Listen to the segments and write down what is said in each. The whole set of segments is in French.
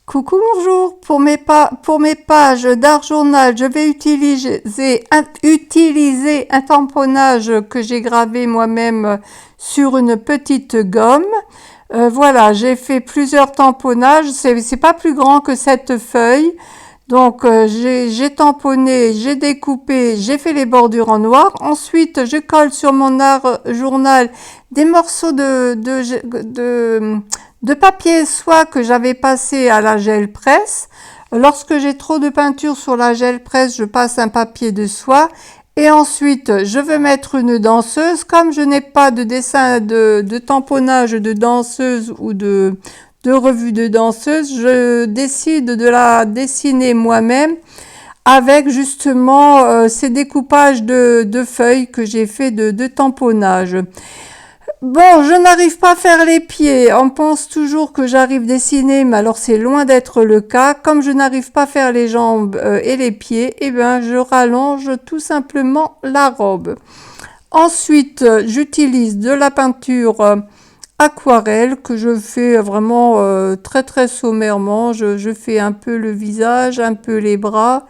Coucou, bonjour. Pour mes pages d'art journal, je vais utiliser un tamponnage que j'ai gravé moi-même sur une petite gomme. Voilà, j'ai fait plusieurs tamponnages. C'est pas plus grand que cette feuille. Donc j'ai tamponné, j'ai découpé, j'ai fait les bordures en noir. Ensuite, je colle sur mon art journal des morceaux de papier soie que j'avais passé à la gel presse. Lorsque j'ai trop de peinture sur la gel presse, je passe un papier de soie. Et ensuite, je veux mettre une danseuse. Comme je n'ai pas de dessin de tamponnage de danseuse ou de revue de danseuse, je décide de la dessiner moi-même avec justement ces découpages de feuilles que j'ai fait de tamponnage. Bon, je n'arrive pas à faire les pieds. On pense toujours que j'arrive à dessiner, mais alors c'est loin d'être le cas. Comme je n'arrive pas à faire les jambes et les pieds, eh ben je rallonge tout simplement la robe. Ensuite, j'utilise de la peinture aquarelle que je fais vraiment très très sommairement. Je fais un peu le visage, un peu les bras.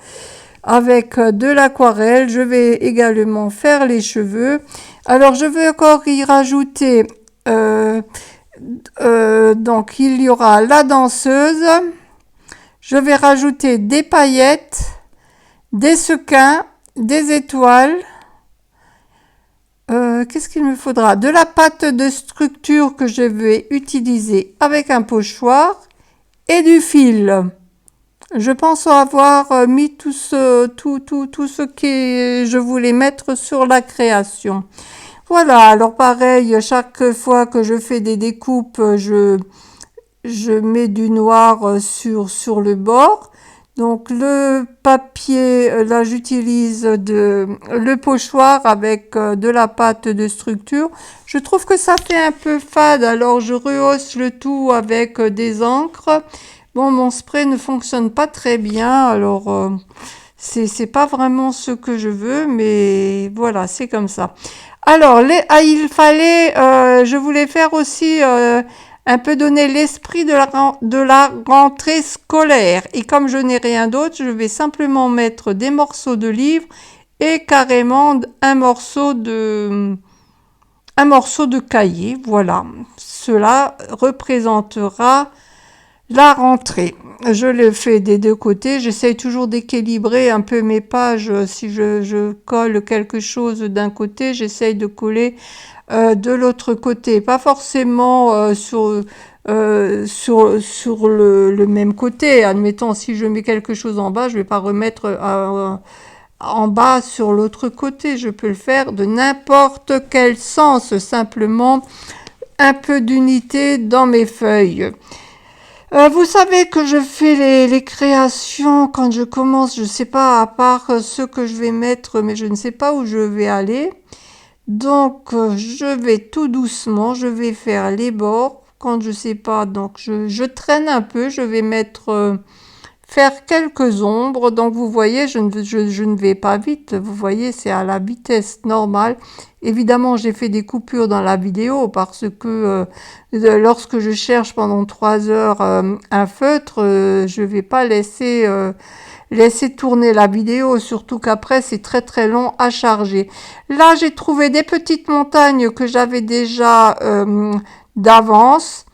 Avec de l'aquarelle, je vais également faire les cheveux. Alors, je vais encore y rajouter, donc il y aura la danseuse. Je vais rajouter des paillettes, des sequins, des étoiles. Qu'est-ce qu'il me faudra? De la pâte de structure que je vais utiliser avec un pochoir et du fil. Je pense avoir mis tout ce que je voulais mettre sur la création. Voilà, alors pareil, chaque fois que je fais des découpes, je mets du noir sur le bord. Donc le papier, là j'utilise le pochoir avec de la pâte de structure. Je trouve que ça fait un peu fade, alors je rehausse le tout avec des encres. Bon, mon spray ne fonctionne pas très bien, alors c'est pas vraiment ce que je veux, mais voilà, c'est comme ça. Alors, il fallait, je voulais faire aussi un peu donner l'esprit de la rentrée scolaire. Et comme je n'ai rien d'autre, je vais simplement mettre des morceaux de livres et carrément un morceau de cahier. Voilà, cela représentera la rentrée. Je le fais des deux côtés. J'essaye toujours d'équilibrer un peu mes pages. Si je colle quelque chose d'un côté, j'essaye de coller de l'autre côté. Pas forcément sur le même côté. Admettons, si je mets quelque chose en bas, je vais pas remettre en bas sur l'autre côté. Je peux le faire de n'importe quel sens. Simplement un peu d'unité dans mes feuilles. Vous savez que je fais les créations quand je commence, je ne sais pas, à part ce que je vais mettre, mais je ne sais pas où je vais aller. Donc, je vais tout doucement, je vais faire les bords. Quand je ne sais pas, donc je traîne un peu, je vais mettre, faire quelques ombres. Donc, vous voyez, je ne vais pas vite. Vous voyez, c'est à la vitesse normale. Évidemment, j'ai fait des coupures dans la vidéo parce que lorsque je cherche pendant 3 heures un feutre, je vais pas laisser tourner la vidéo, surtout qu'après c'est très très long à charger. Là, j'ai trouvé des petites montagnes que j'avais déjà d'avance.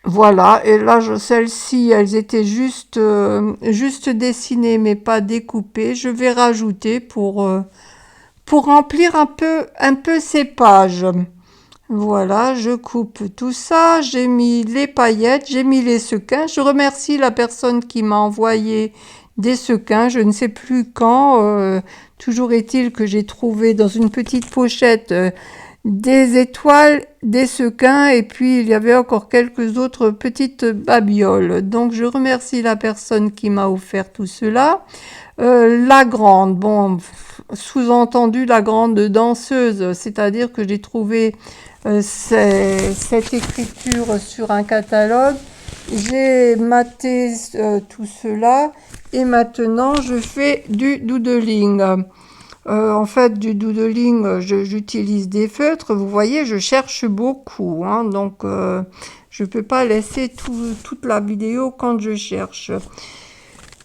Voilà, et là, celles-ci, elles étaient juste dessinées mais pas découpées. Je vais rajouter pour remplir un peu ces pages. Voilà, je coupe tout ça, j'ai mis les paillettes, j'ai mis les sequins. Je remercie la personne qui m'a envoyé des sequins, je ne sais plus quand. Toujours est-il que j'ai trouvé dans une petite pochette des étoiles, des sequins et puis il y avait encore quelques autres petites babioles. Donc je remercie la personne qui m'a offert tout cela. La grande, bon, sous-entendu la grande danseuse, c'est-à-dire que j'ai trouvé cette écriture sur un catalogue. J'ai maté tout cela et maintenant je fais du doodling. En fait, du doodling, j'utilise des feutres. Vous voyez, je cherche beaucoup, hein, donc Je peux pas laisser toute la vidéo quand je cherche.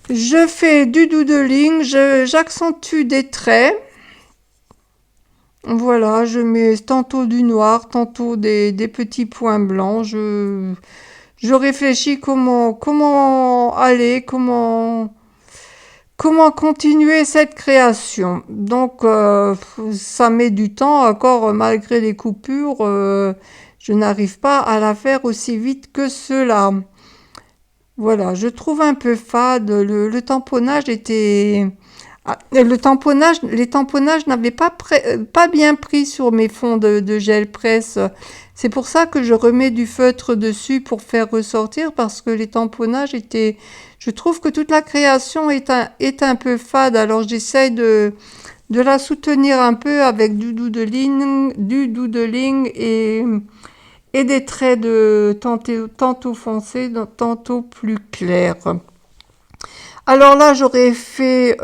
Je fais du doodling, j'accentue des traits. Voilà, je mets tantôt du noir, tantôt des petits points blancs. Je réfléchis comment aller, comment continuer cette création. Donc, ça met du temps, encore malgré les coupures, je n'arrive pas à la faire aussi vite que cela. Voilà, je trouve un peu fade. Le tamponnage était... les tamponnages n'avaient pas bien pris sur mes fonds de gel presse. C'est pour ça que je remets du feutre dessus pour faire ressortir, parce que les tamponnages étaient... Je trouve que toute la création est un peu fade, alors j'essaye de la soutenir un peu avec du doodling et des traits de tantôt foncés, tantôt plus clairs. Alors là, j'aurais fait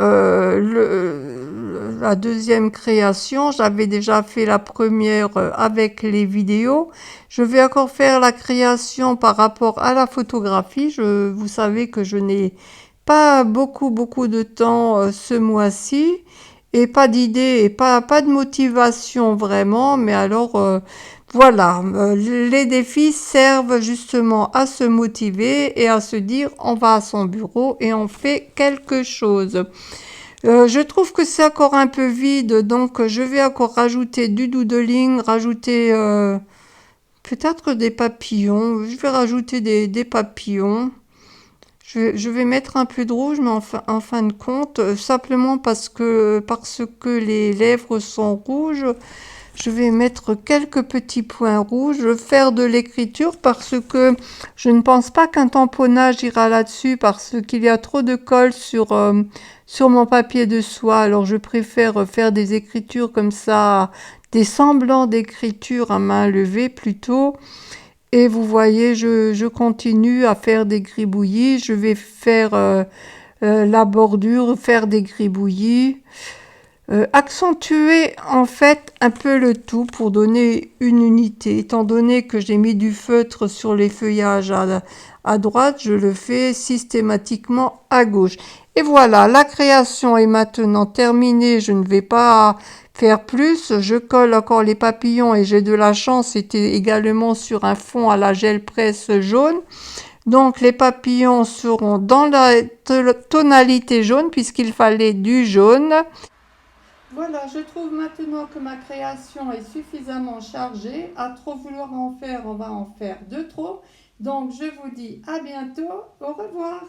la deuxième création. J'avais déjà fait la première avec les vidéos. Je vais encore faire la création par rapport à la photographie. Vous savez que je n'ai pas beaucoup de temps ce mois-ci et pas d'idée et pas de motivation vraiment. Mais alors, voilà, les défis servent justement à se motiver et à se dire on va à son bureau et on fait quelque chose. Je trouve que c'est encore un peu vide, donc je vais encore rajouter du doodling, rajouter peut-être des papillons. Je vais rajouter des papillons. Je vais mettre un peu de rouge, mais en fin de compte, simplement parce que les lèvres sont rouges. Je vais mettre quelques petits points rouges, faire de l'écriture parce que je ne pense pas qu'un tamponnage ira là-dessus parce qu'il y a trop de colle sur mon papier de soie. Alors je préfère faire des écritures comme ça, des semblants d'écriture à main levée plutôt. Et vous voyez, je continue à faire des gribouillis. Je vais faire la bordure, faire des gribouillis. Accentuer en fait un peu le tout pour donner une unité. Étant donné que j'ai mis du feutre sur les feuillages à droite, je le fais systématiquement à gauche. Et voilà, la création est maintenant terminée. Je ne vais pas faire plus. Je colle encore les papillons et j'ai de la chance. C'était également sur un fond à la gel presse jaune. Donc les papillons seront dans la tonalité jaune puisqu'il fallait du jaune. Voilà, je trouve maintenant que ma création est suffisamment chargée. À trop vouloir en faire, on va en faire de trop. Donc je vous dis à bientôt. Au revoir.